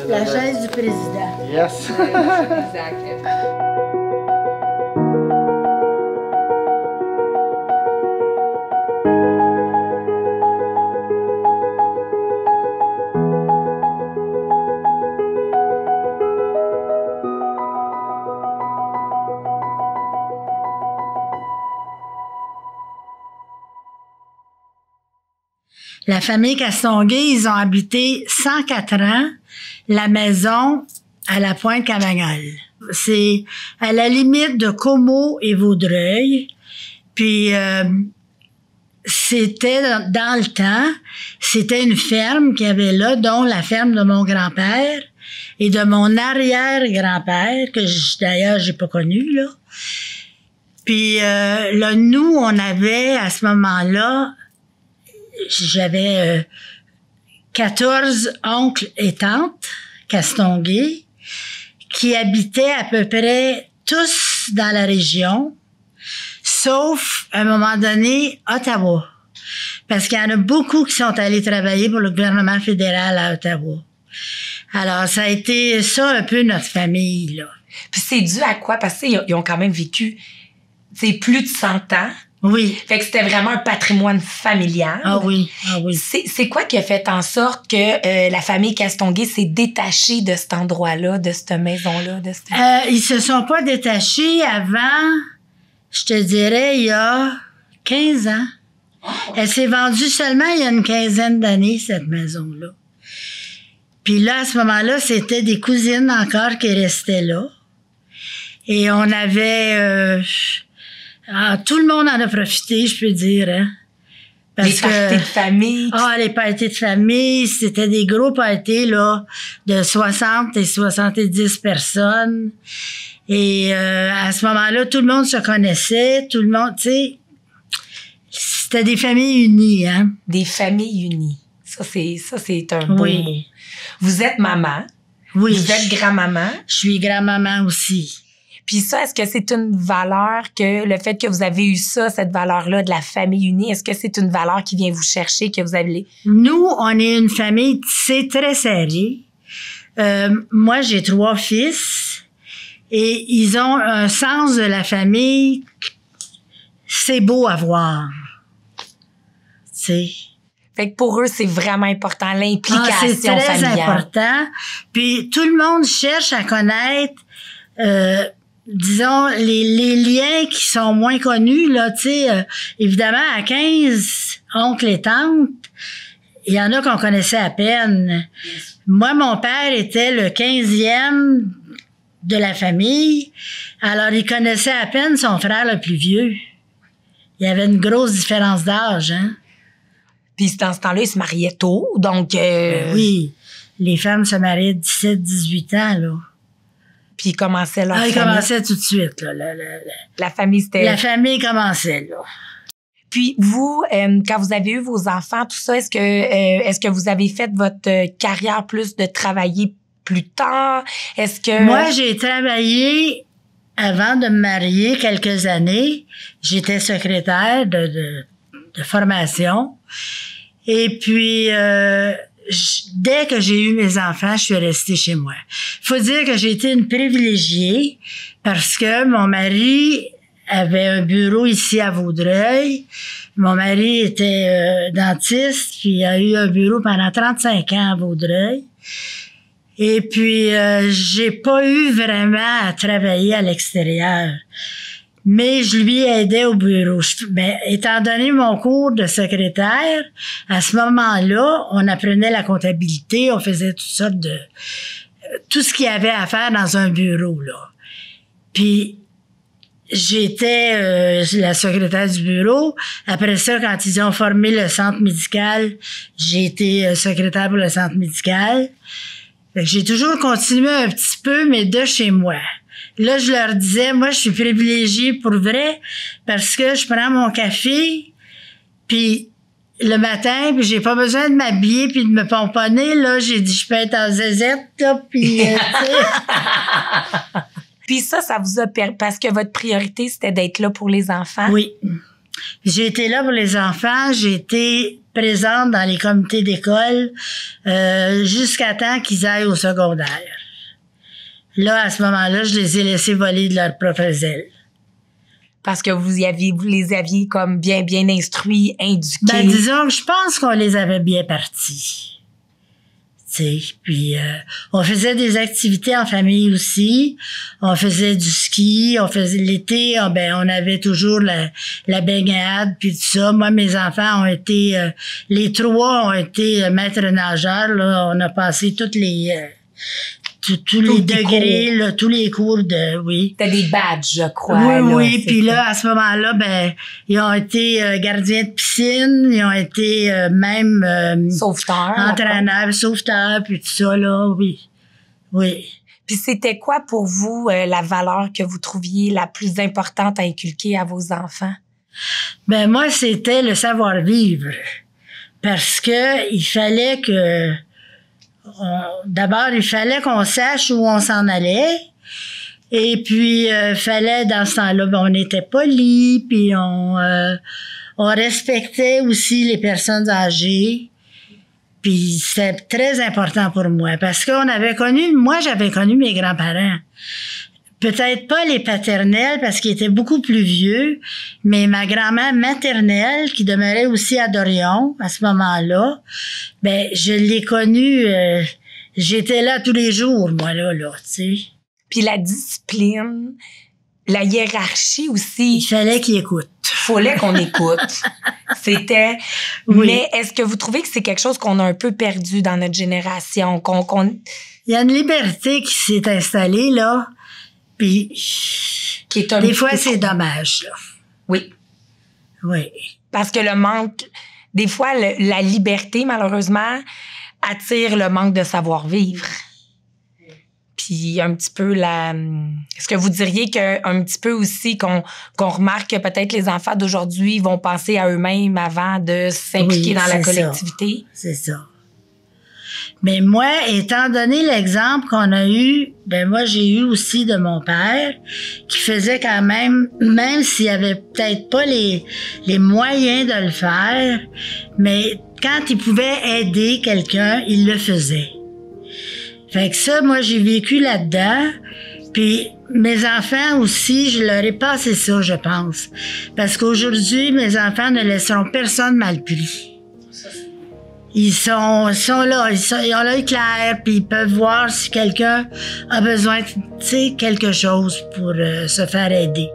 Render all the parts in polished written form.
La chaise du président. Yes. Exact. La famille Castonguay, ils ont habité 104 ans la maison à la Pointe-Cavagnole. C'est à la limite de Como et Vaudreuil. Puis c'était dans le temps, c'était une ferme qu'il y avait là, dont la ferme de mon grand-père et de mon arrière-grand-père, que d'ailleurs j'ai pas connu, là. Puis là, nous, on avait à ce moment-là, j'avais 14 oncles et tantes Castonguay qui habitaient à peu près tous dans la région, sauf, à un moment donné, Ottawa. Parce qu'il y en a beaucoup qui sont allés travailler pour le gouvernement fédéral à Ottawa. Alors, ça a été ça un peu notre famille, là. Puis c'est dû à quoi? Parce qu'ils ont quand même vécu, plus de 100 ans. Oui. Fait que c'était vraiment un patrimoine familial. Ah oui, ah oui. C'est quoi qui a fait en sorte que la famille Castonguay s'est détachée de cet endroit-là, de cette maison-là? Ils se sont pas détachés avant, je te dirais, il y a 15 ans. Elle s'est vendue seulement il y a une quinzaine d'années, cette maison-là. Puis là, à ce moment-là, c'était des cousines encore qui restaient là. Et on avait... tout le monde en a profité, je peux dire, hein. Les parties de famille. Ah, les parties de famille, c'était des gros parties, là, de 60 et 70 personnes. Et à ce moment-là, tout le monde se connaissait, tout le monde, tu sais, c'était des familles unies, hein. Des familles unies. Ça, c'est un beau mot. Vous êtes maman. Oui. Vous êtes grand-maman. Je suis grand-maman aussi. Puis ça, est-ce que c'est une valeur que le fait que vous avez eu ça, cette valeur-là de la famille unie, est-ce que c'est une valeur qui vient vous chercher, que vous avez... Nous, on est une famille, c'est très serré. Moi, j'ai 3 fils et ils ont un sens de la famille. C'est beau à voir. Tu sais. Fait que pour eux, c'est vraiment important, l'implication c'est très familiale. important. Puis tout le monde cherche à connaître... disons, les liens qui sont moins connus, là, tu sais, évidemment, à 15 oncles et tantes, il y en a qu'on connaissait à peine. Moi, mon père était le 15e de la famille, alors il connaissait à peine son frère le plus vieux. Il y avait une grosse différence d'âge, hein. Puis dans ce temps-là, ils se mariaient tôt, donc... Ben oui, les femmes se mariaient 17-18 ans, là. Puis ils commençaient leur famille. Ils commençaient tout de suite, là. La famille, c'était... La famille commençait, là. Puis vous, quand vous avez eu vos enfants, tout ça, est-ce que vous avez fait votre carrière plus de travailler plus tard? Est-ce que... Moi, j'ai travaillé avant de me marier quelques années. J'étais secrétaire de formation. Et puis... dès que j'ai eu mes enfants, je suis restée chez moi. Faut dire que j'ai été une privilégiée parce que mon mari avait un bureau ici à Vaudreuil. Mon mari était dentiste, puis il a eu un bureau pendant 35 ans à Vaudreuil. Et puis, j'ai pas eu vraiment à travailler à l'extérieur. Mais je lui aidais au bureau. Mais étant donné mon cours de secrétaire, à ce moment-là, on apprenait la comptabilité, on faisait toutes sortes de... tout ce qu'il y avait à faire dans un bureau, là. Puis, j'étais la secrétaire du bureau. Après ça, quand ils ont formé le centre médical, j'ai été secrétaire pour le centre médical. Fait que j'ai toujours continué un petit peu, mais de chez moi. Là, je leur disais, moi, je suis privilégiée pour vrai parce que je prends mon café, puis le matin, puis j'ai pas besoin de m'habiller puis de me pomponner, là. J'ai dit, je peux être en zézette, là, puis, tu sais. Puis ça vous a permis, parce que votre priorité, c'était d'être là pour les enfants? Oui. J'ai été là pour les enfants. J'ai été présente dans les comités d'école jusqu'à temps qu'ils aillent au secondaire. Là, à ce moment-là, je les ai laissés voler de leurs propres ailes. Parce que vous les aviez comme bien instruits, éduqués. Ben, disons que je pense qu'on les avait bien partis. Tu sais, puis on faisait des activités en famille aussi. On faisait du ski, on faisait l'été, on avait toujours la baignade puis tout ça. Moi, mes enfants ont été, les trois ont été maîtres nageurs. Là, on a passé toutes les tous les degrés, là, tous les cours de, oui. T'as des badges, je crois. Oui. Puis là, à ce moment-là, ils ont été gardiens de piscine, ils ont été même sauveteurs, entraîneurs, sauveteurs, puis tout ça, là, oui. Puis c'était quoi pour vous la valeur que vous trouviez la plus importante à inculquer à vos enfants? Ben moi, c'était le savoir-vivre. Parce que il fallait que d'abord, il fallait qu'on sache où on s'en allait. Et puis, fallait, dans ce temps-là, on était polis, puis on respectait aussi les personnes âgées. Puis, c'était très important pour moi, parce qu'on avait moi, j'avais connu mes grands-parents. Peut-être pas les paternels, parce qu'ils étaient beaucoup plus vieux, mais ma grand-mère maternelle, qui demeurait aussi à Dorion, à ce moment-là, je l'ai connue, j'étais là tous les jours, moi, là, tu sais. Puis la discipline, la hiérarchie aussi. Il fallait qu'il écoute. Fallait qu'on écoute. C'était... Oui. Mais est-ce que vous trouvez que c'est quelque chose qu'on a un peu perdu dans notre génération? Il y a une liberté qui s'est installée, là. Puis, des fois, c'est dommage, là. Oui. Oui. Parce que le manque, des fois, la liberté, malheureusement, attire le manque de savoir-vivre. Puis un petit peu est-ce que vous diriez qu'un petit peu aussi qu'on remarque que peut-être les enfants d'aujourd'hui vont penser à eux-mêmes avant de s'impliquer dans la collectivité? C'est ça. Mais moi, étant donné l'exemple qu'on a eu, moi, j'ai eu aussi de mon père, qui faisait quand même s'il y avait peut-être pas les moyens de le faire, mais quand il pouvait aider quelqu'un, il le faisait. Fait que ça, moi, j'ai vécu là-dedans. Puis mes enfants aussi, je leur ai passé ça, je pense. Parce qu'aujourd'hui, mes enfants ne laisseront personne mal pris. Ils sont là, ils ont l'œil clair, puis ils peuvent voir si quelqu'un a besoin de quelque chose pour se faire aider.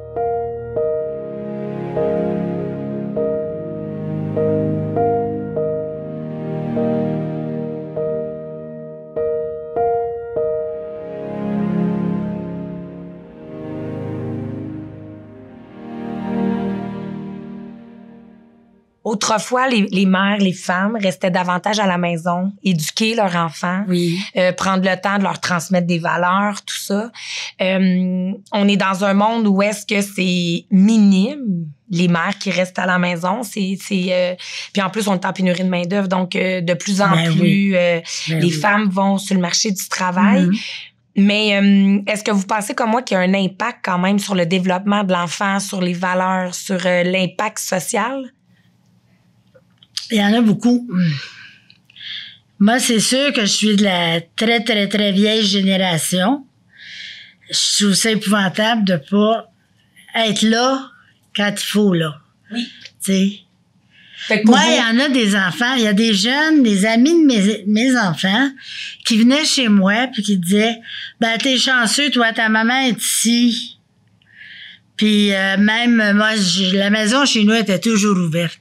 Autrefois, les mères, les femmes restaient davantage à la maison, éduquer leurs enfants, prendre le temps de leur transmettre des valeurs, tout ça. On est dans un monde où est-ce que c'est minime, les mères qui restent à la maison. Puis en plus, on est en pénurie de main-d'œuvre, donc de plus en plus, les femmes vont sur le marché du travail. Mais est-ce que vous pensez comme moi qu'il y a un impact quand même sur le développement de l'enfant, sur les valeurs, sur l'impact social? Il y en a beaucoup. Moi, c'est sûr que je suis de la très, très, très vieille génération. Je trouve ça épouvantable de pas être là quand il faut, là. Oui. Tu sais. Moi, il y en a des enfants, il y a des jeunes, des amis de mes enfants qui venaient chez moi puis qui disaient, t'es chanceux, toi, ta maman est ici. Puis même, moi, la maison chez nous était toujours ouverte.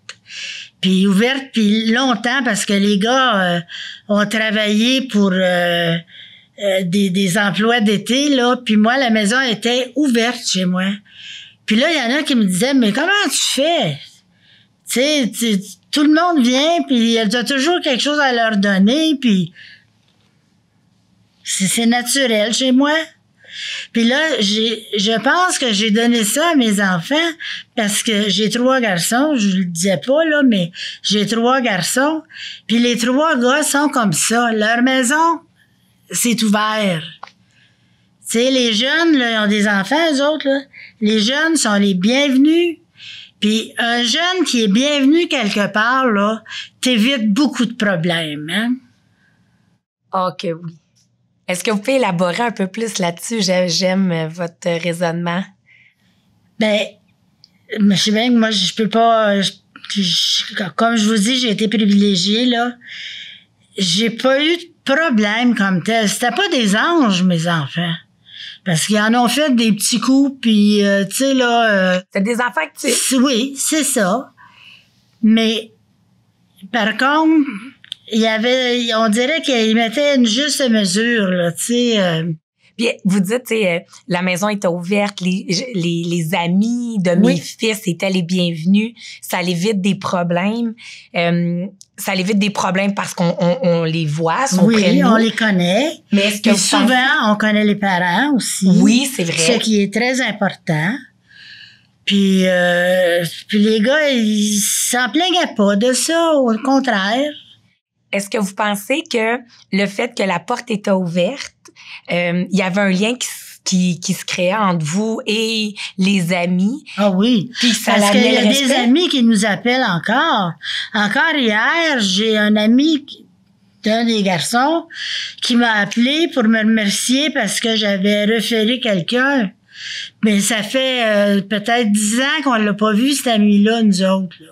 Puis ouverte, puis longtemps, parce que les gars ont travaillé pour des emplois d'été, là. Puis moi, la maison était ouverte chez moi. Puis là, il y en a qui me disaient, mais comment tu fais? Tu sais, tout le monde vient, puis il y a toujours quelque chose à leur donner, puis c'est naturel chez moi. Puis là, je pense que j'ai donné ça à mes enfants parce que j'ai 3 garçons, je le disais pas, là, mais j'ai 3 garçons. Puis les 3 gars sont comme ça. Leur maison, c'est ouvert. Tu sais, les jeunes, là, ils ont des enfants, eux autres, là. Les jeunes sont les bienvenus. Puis un jeune qui est bienvenu quelque part, là, t'évite beaucoup de problèmes, hein? OK, oui. Est-ce que vous pouvez élaborer un peu plus là-dessus? J'aime votre raisonnement. Ben, je sais bien que moi, je peux pas... comme je vous dis, j'ai été privilégiée, là. J'ai pas eu de problème comme tel. C'était pas des anges, mes enfants. Parce qu'ils en ont fait des petits coups, puis, tu sais, là... C'est des enfants actifs. Oui, c'est ça. Mais, par contre, on dirait qu'ils mettaient une juste mesure, là, tu sais... Puis vous dites, tu sais, la maison était ouverte, les amis de mes fils étaient les bienvenus. Ça évite des problèmes. Ça évite des problèmes parce qu'on les voit, sont près de nous. On les connaît. Mais est-ce que souvent, on connaît les parents aussi. Oui, c'est vrai. Ce qui est très important. Puis les gars, ils s'en plaignaient pas de ça, au contraire. Est-ce que vous pensez que le fait que la porte était ouverte, il y avait un lien qui se créait entre vous et les amis? Ah oui. Puis ça parce qu'il y a le des amis qui nous appellent encore. Encore hier, j'ai un ami d'un des garçons qui m'a appelé pour me remercier parce que j'avais référé quelqu'un. Mais ça fait peut-être 10 ans qu'on l'a pas vu, cet ami-là, nous autres, là.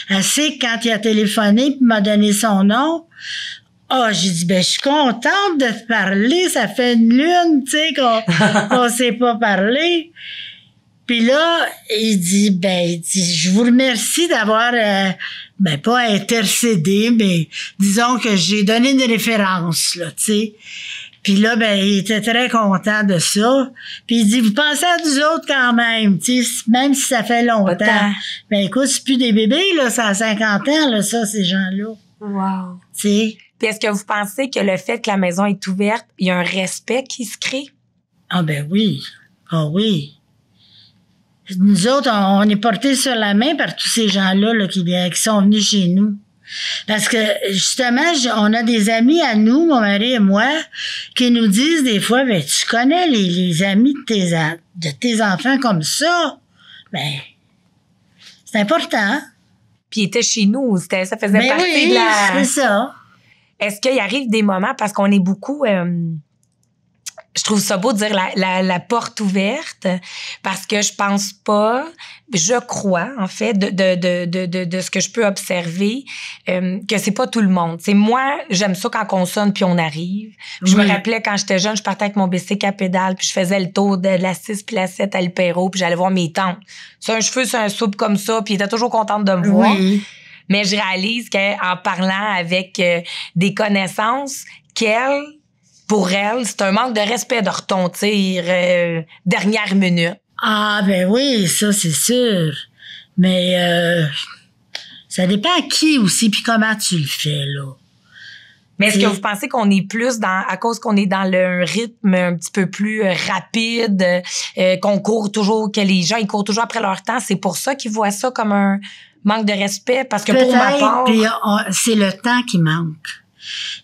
Elle sait que quand il a téléphoné et m'a donné son nom, j'ai dit, je suis contente de te parler, ça fait une lune, tu sais, qu'on s'est pas parlé. Puis là, il dit, je vous remercie d'avoir, pas intercédé, mais disons que j'ai donné une référence, là, tu sais. Puis là, il était très content de ça. Puis il dit, vous pensez à nous autres quand même, tu sais, même si ça fait longtemps. Écoute, c'est plus des bébés, là, ça a 50 ans, là, ça, ces gens-là. Wow. Tu sais. Puis est-ce que vous pensez que le fait que la maison est ouverte, il y a un respect qui se crée? Ah oui. Ah oui. Nous autres, on est portés sur la main par tous ces gens-là là, qui sont venus chez nous. Parce que, justement, on a des amis à nous, mon mari et moi, qui nous disent des fois, tu connais les amis de tes enfants comme ça. C'est important. Puis ils étaient chez nous, ça faisait partie de la... c'est ça. Est-ce qu'il arrive des moments, parce qu'on est beaucoup... je trouve ça beau de dire la porte ouverte, parce que je crois, en fait, de ce que je peux observer, que c'est pas tout le monde. C'est moi, j'aime ça quand on sonne puis on arrive. Puis je me rappelais quand j'étais jeune, je partais avec mon bicycle à pédale, puis je faisais le tour de la 6 puis la 7 à l'Ipéro, puis j'allais voir mes tantes. C'est un cheveu, c'est un soupe comme ça, puis ils étaient toujours contentes de me voir. Mais je réalise qu'en parlant avec des connaissances, pour elle, c'est un manque de respect de retentir dernière minute. Ah, oui, ça, c'est sûr. Mais ça dépend à qui aussi, puis comment tu le fais, là. Mais est-ce que vous pensez qu'on est plus à cause qu'on est dans le rythme un petit peu plus rapide, qu'on court toujours, que les gens, ils courent toujours après leur temps, c'est pour ça qu'ils voient ça comme un manque de respect? Parce que pour ma part... puis c'est le temps qui manque.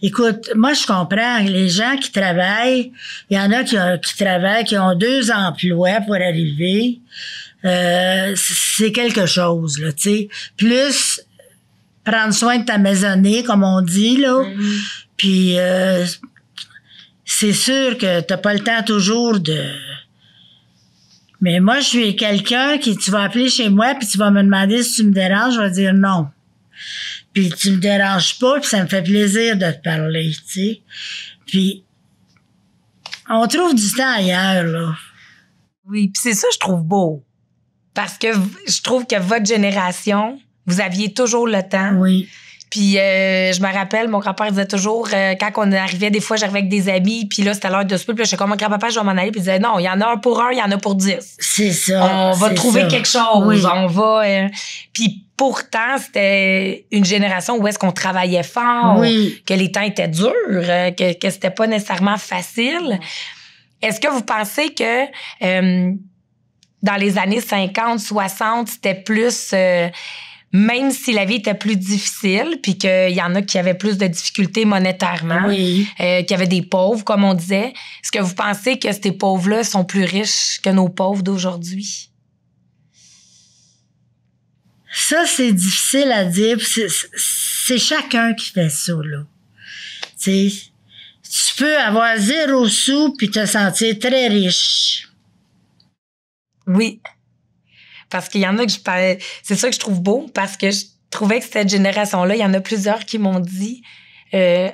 Écoute, moi, je comprends les gens qui travaillent. Il y en a qui travaillent, qui ont 2 emplois pour arriver. C'est quelque chose, là, tu sais. Plus prendre soin de ta maisonnée, comme on dit, là. Puis, c'est sûr que t'as pas le temps toujours de... Mais moi, je suis quelqu'un tu vas appeler chez moi puis tu vas me demander si tu me déranges, je vais dire non. Puis tu me déranges pas, puis ça me fait plaisir de te parler, tu sais. Puis on trouve du temps ailleurs, là. Oui, puis c'est ça je trouve beau. Parce que je trouve que votre génération, vous aviez toujours le temps. Oui. Puis je me rappelle, mon grand-père disait toujours, quand on arrivait, des fois, j'arrivais avec des amis, puis là, c'était l'heure de souper, puis là, je sais comme mon grand-papa, je vais m'en aller, puis il disait, non, il y en a un pour un, il y en a pour 10. C'est ça. On va trouver quelque chose. On va... puis pourtant, c'était une génération où est-ce qu'on travaillait fort, que les temps étaient durs, que c'était pas nécessairement facile. Est-ce que vous pensez que dans les années 50, 60, c'était plus... même si la vie était plus difficile, puis qu'il y en a qui avaient plus de difficultés monétairement, Oui. qu'il y avait des pauvres, comme on disait, est-ce que vous pensez que ces pauvres-là sont plus riches que nos pauvres d'aujourd'hui? Ça, c'est difficile à dire. C'est chacun qui fait ça, là. Tu sais, tu peux avoir 0 sou puis te sentir très riche. Oui. Parce qu'il y en a que je parlais... C'est ça que je trouve beau, parce que je trouvais que cette génération-là, il y en a plusieurs qui m'ont dit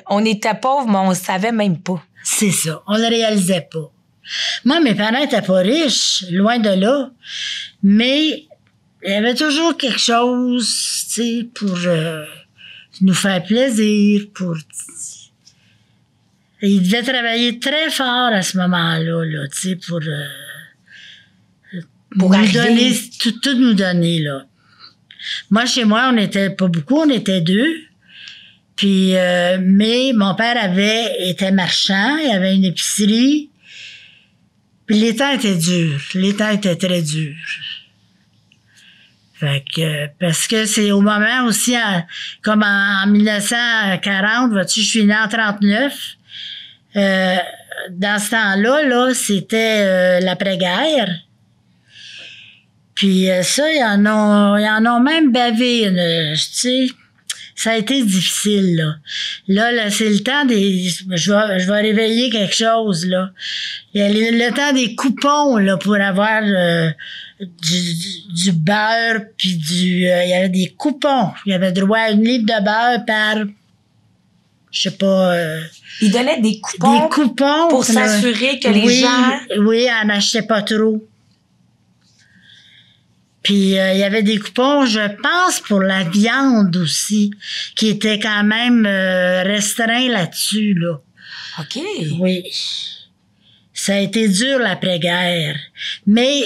on était pauvres, mais on le savait même pas. C'est ça. On le réalisait pas. Moi, mes parents étaient pas riches, loin de là. Mais il y avait toujours quelque chose, tu sais, pour nous faire plaisir, pour... Et ils devaient travailler très fort à ce moment-là, là, tu sais, pour nous donner, tout nous donner, là. Moi, chez moi, on n'était pas beaucoup, on était 2. Puis, mais mon père était marchand, il avait une épicerie. Puis les temps étaient durs. Les temps étaient très durs. Fait que, parce que c'est au moment aussi, comme en 1940, vois-tu, je suis née en 39. Dans ce temps-là, là, c'était l'après-guerre. Puis ça, ils en ont même bavé, tu sais. Ça a été difficile, là. Là, c'est le temps des... Je vais réveiller quelque chose, là. Il y a le temps des coupons, là, pour avoir du beurre, puis il y avait des coupons. Il y avait droit à 1 livre de beurre par... Je sais pas... Ils donnaient des coupons pour s'assurer que les gens... Oui, en achetaient pas trop. Puis il y avait des coupons, je pense, pour la viande aussi, qui étaient quand même restreints là-dessus, là. OK. Oui. Ça a été dur l'après-guerre. Mais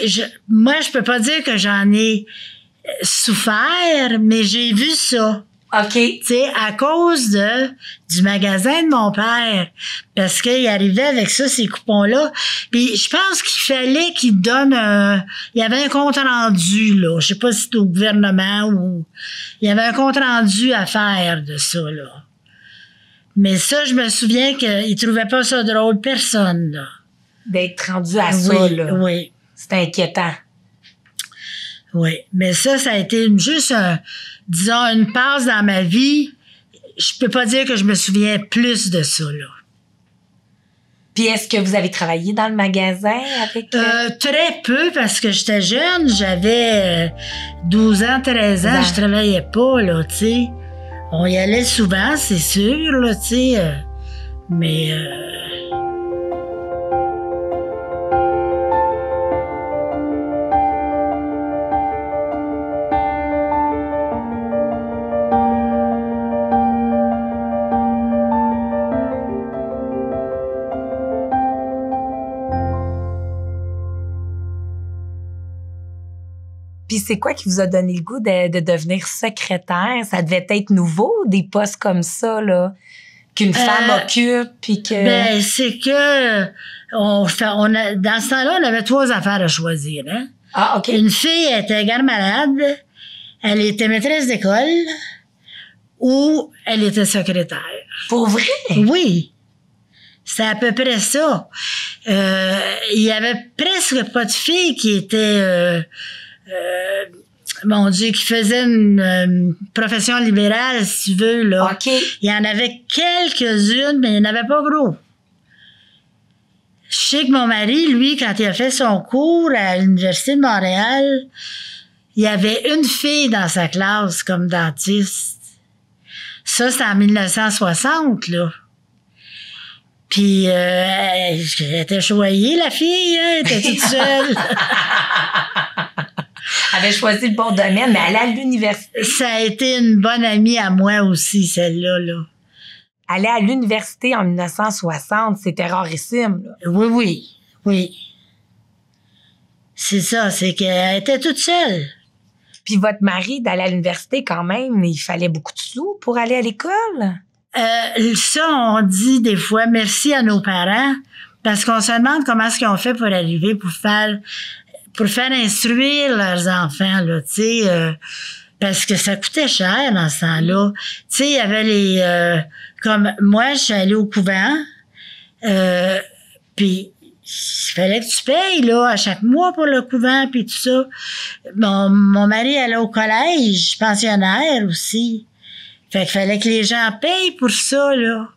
moi, je peux pas dire que j'en ai souffert, mais j'ai vu ça. OK. Tu sais, à cause du magasin de mon père. Parce qu'il arrivait avec ça, ces coupons-là. Puis je pense qu'il fallait qu'il donne il y avait un compte-rendu, là. Je sais pas si c'était au gouvernement ou... Il y avait un compte-rendu à faire de ça, là. Mais ça, je me souviens qu'il trouvait pas ça drôle, personne, là. D'être rendu à ça, là. Oui. C'était inquiétant. Oui. Mais ça a été juste disons, une passe dans ma vie. Je peux pas dire que je me souviens plus de ça, là. Puis est-ce que vous avez travaillé dans le magasin avec... Très peu, parce que j'étais jeune. J'avais 12 ans, 13 ans. Je travaillais pas, là, tu sais. On y allait souvent, c'est sûr, là, tu sais. Mais... Puis c'est quoi qui vous a donné le goût de devenir secrétaire? Ça devait être nouveau, des postes comme ça, là, qu'une femme occupe, puis que... Ben, c'est que dans ce temps-là, on avait 3 affaires à choisir, hein? Ah, OK. Une fille était garde-malade, elle était maîtresse d'école, ou elle était secrétaire. Pour vrai? Oui. C'est à peu près ça. Il y avait presque pas de filles qui étaient... mon Dieu, qui faisait une profession libérale, si tu veux, là. OK. Il y en avait quelques-unes, mais il n'y en avait pas gros. Je sais que mon mari, lui, quand il a fait son cours à l'Université de Montréal, il y avait une fille dans sa classe comme dentiste. Ça, c'était en 1960, là. Puis, elle était choyée, la fille, hein? Elle était toute seule. Elle avait choisi le bon domaine, mais elle allait à l'université. Ça a été une bonne amie à moi aussi, celle-là, là. Aller à l'université en 1960, c'était rarissime, là. Oui. C'est ça, c'est qu'elle était toute seule. Puis votre mari, d'aller à l'université quand même, il fallait beaucoup de sous pour aller à l'école? Ça, on dit des fois merci à nos parents Parce qu'on se demande comment est-ce qu'ils ont fait pour arriver, pour faire instruire leurs enfants, là, tu sais, parce que ça coûtait cher dans ce temps-là. Tu sais, il y avait comme moi, je suis allée au couvent, puis il fallait que tu payes, là, à chaque mois pour le couvent, puis tout ça. Mon mari allait au collège, pensionnaire aussi. Fait qu'il fallait que les gens payent pour ça, là.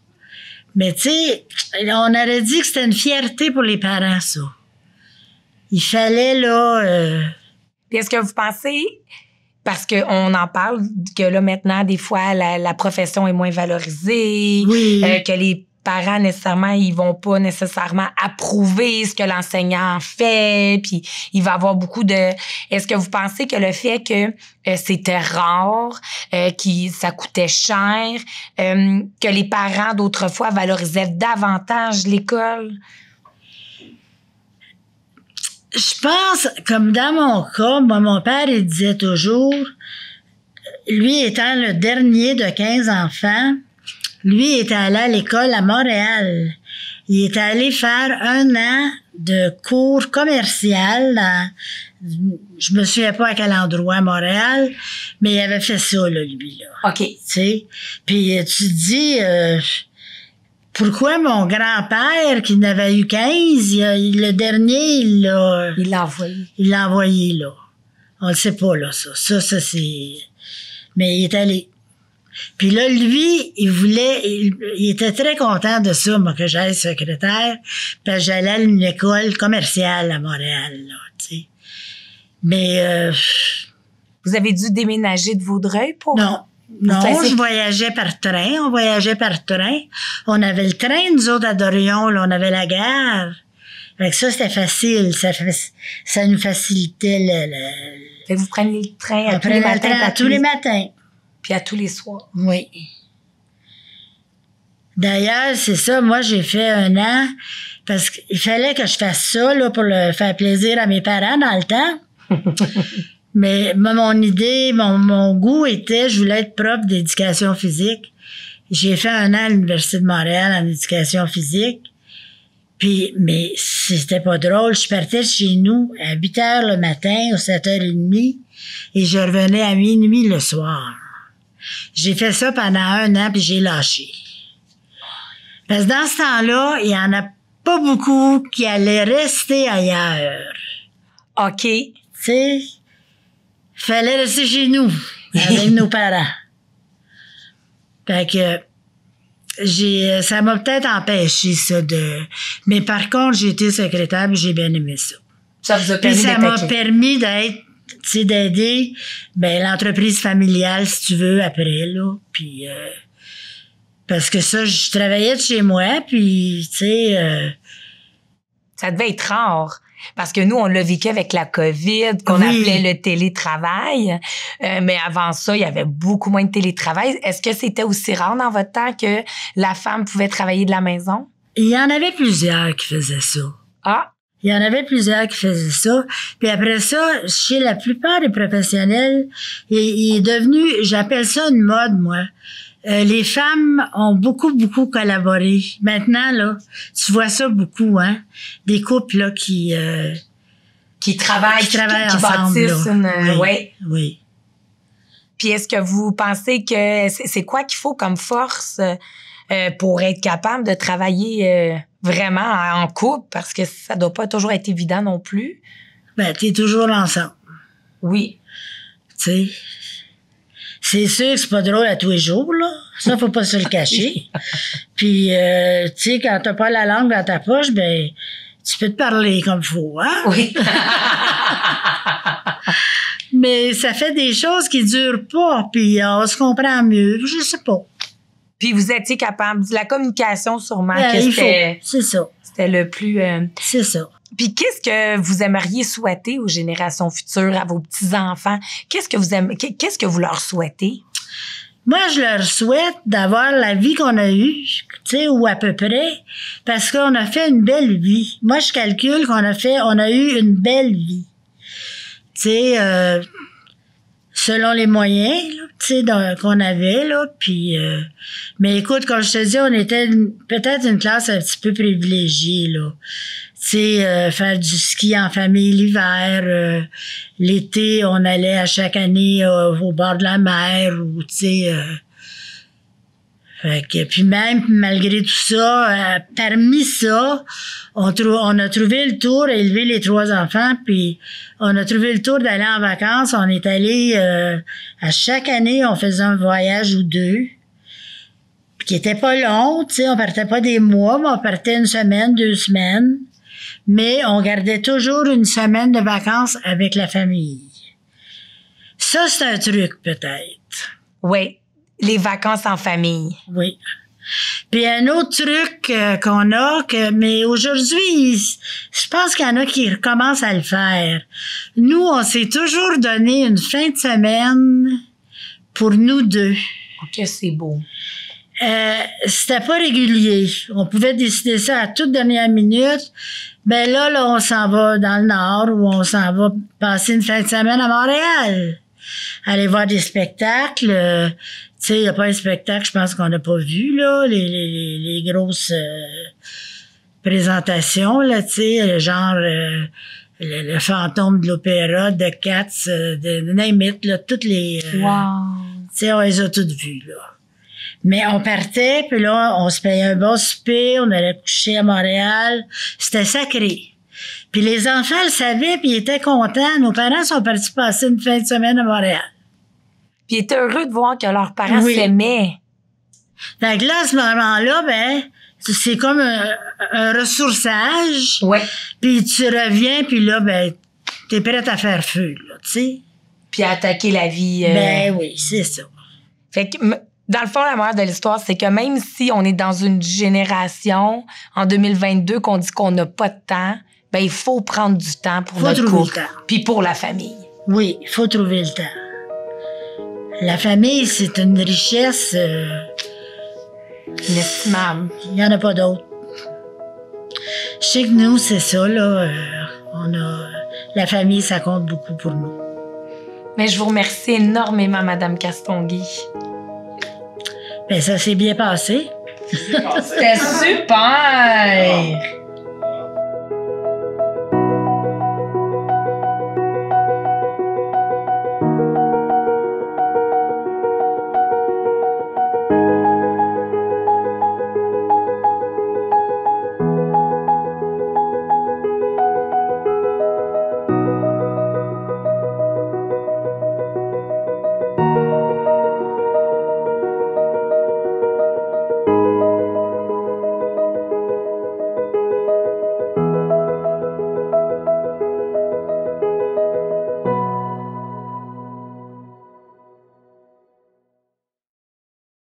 Mais tu sais, on aurait dit que c'était une fierté pour les parents, ça. Il fallait, là... Puis est-ce que vous pensez, parce qu'on en parle, que là, maintenant, des fois, la profession est moins valorisée, oui. Que les parents, nécessairement, ils vont pas nécessairement approuver ce que l'enseignant fait, puis il va y avoir beaucoup de... Est-ce que vous pensez que le fait que c'était rare, que ça coûtait cher, que les parents d'autrefois valorisaient davantage l'école? Je pense, comme dans mon cas, moi, mon père, il disait toujours, lui étant le dernier de 15 enfants, lui était allé à l'école à Montréal. Il était allé faire 1 an de cours commercial je me souviens pas à quel endroit à Montréal, mais il avait fait ça, là, lui, là. OK. Tu sais? Puis tu te dis, pourquoi mon grand-père, qui n'avait eu 15, le dernier, il l'a envoyé. Il l'a envoyé, là. On le sait pas, là, ça. Ça, c'est... Mais il est allé. Puis là, lui, il était très content de ça, moi, que j'aille secrétaire, parce que j'allais à une école commerciale à Montréal, là, tu sais. Mais... Vous avez dû déménager de Vaudreuil pour... Non, je voyageais par train. On voyageait par train. On avait le train, nous autres, à Dorion, là, on avait la gare. Fait que ça, c'était facile. Ça nous facilitait Fait que vous preniez le train à tous les matins? À tous les matins. Puis à tous les soirs? Oui. D'ailleurs, c'est ça, moi, j'ai fait 1 an, parce qu'il fallait que je fasse ça, là, pour faire plaisir à mes parents dans le temps. Mais mon idée, mon goût était, je voulais être prof d'éducation physique. J'ai fait 1 an à l'Université de Montréal en éducation physique. Puis, mais c'était pas drôle. Je partais de chez nous à 8 heures le matin, ou 7h30, et je revenais à minuit le soir. J'ai fait ça pendant 1 an, puis j'ai lâché. Parce que dans ce temps-là, il y en a pas beaucoup qui allaient rester ailleurs. OK. Tu sais, fallait rester chez nous, avec nos parents. Fait que ça m'a peut-être empêché, ça, mais par contre, j'ai été secrétaire, puis j'ai bien aimé ça. Ça vous a permis puis ça m'a permis d'être, tu sais, d'aider, l'entreprise familiale, si tu veux, après, là. Puis, parce que ça, je travaillais de chez moi, puis, tu sais... Ça devait être rare. Parce que nous, on l'a vécu avec la COVID, qu'on appelait le télétravail. Mais avant ça, il y avait beaucoup moins de télétravail. Est-ce que c'était aussi rare dans votre temps que la femme pouvait travailler de la maison? Il y en avait plusieurs qui faisaient ça. Ah! Il y en avait plusieurs qui faisaient ça. Puis après ça, chez la plupart des professionnels, il est devenu, j'appelle ça une mode, moi. Les femmes ont beaucoup collaboré. Maintenant, là, tu vois ça beaucoup, hein. Des couples, là, qui travaillent ensemble, bâtissent Oui. Puis est-ce que vous pensez que c'est quoi qu'il faut comme force pour être capable de travailler vraiment en couple? Parce que ça doit pas toujours être évident non plus. T'es toujours ensemble. Oui. Tu sais. C'est sûr que c'est pas drôle à tous les jours, là. Ça, faut pas se le cacher. Puis, tu sais, quand t'as pas la langue dans ta poche, tu peux te parler comme faut, hein? Oui. Mais ça fait des choses qui durent pas, puis on se comprend mieux, je sais pas. Puis vous étiez capable, la communication sûrement, que c'est ça. C'était le plus... C'est ça. Puis qu'est-ce que vous aimeriez souhaiter aux générations futures, à vos petits-enfants? Qu'est-ce que vous leur souhaitez? Moi, je leur souhaite d'avoir la vie qu'on a eue, tu sais, ou à peu près, parce qu'on a fait une belle vie. Moi, je calcule on a eu une belle vie. Tu sais, selon les moyens, là, tu sais, qu'on avait, là. Puis, mais écoute, comme je te dis, on était peut-être une classe un petit peu privilégiée, là. Tu sais, faire du ski en famille l'hiver. L'été, on allait à chaque année au bord de la mer ou, tu sais... fait que, puis même, malgré tout ça, parmi ça, on a trouvé le tour, élever les 3 enfants, puis on a trouvé le tour d'aller en vacances. On est allé, à chaque année, on faisait un voyage ou 2, qui était pas long, tu sais, on partait pas des mois, mais on partait 1 semaine, 2 semaines. Mais on gardait toujours 1 semaine de vacances avec la famille. Ça, c'est un truc, peut-être. Oui, les vacances en famille. Oui. Puis un autre truc qu'on a, mais aujourd'hui, je pense qu'il y en a qui recommencent à le faire. Nous, on s'est toujours donné une fin de semaine pour nous 2. OK, c'est beau. C'était pas régulier. On pouvait décider ça à toute dernière minute. Ben là, on s'en va dans le Nord ou on s'en va passer une fin de semaine à Montréal. Aller voir des spectacles. Tu sais, il n'y a pas un spectacle, je pense qu'on n'a pas vu, là, les grosses présentations, là, tu sais, genre le fantôme de l'opéra, de Cats, de Name It, là, toutes les... Wow! Tu sais, on les a toutes vues, là. Mais on partait, puis là, on se payait un bon souper, on allait coucher à Montréal. C'était sacré. Puis les enfants le savaient, puis ils étaient contents. Nos parents sont partis passer une fin de semaine à Montréal. Puis ils étaient heureux de voir que leurs parents Oui. s'aimaient. Fait que là, à ce moment-là, ben, c'est comme un ressourçage. Ouais. Puis tu reviens, puis là, ben, t'es prête à faire feu, là, tu sais. Puis à attaquer la vie. Ben oui, c'est ça. Fait que, dans le fond, la morale de l'histoire, c'est que même si on est dans une génération, en 2022, qu'on dit qu'on n'a pas de temps, ben il faut prendre du temps pour notre couple. Puis pour la famille. Oui, il faut trouver le temps. La famille, c'est une richesse... inestimable. Il n'y en a pas d'autre. Je sais que nous, c'est ça, là. La famille, ça compte beaucoup pour nous. Mais je vous remercie énormément, Madame Castonguay. Ben, ça s'est bien passé. C'était super!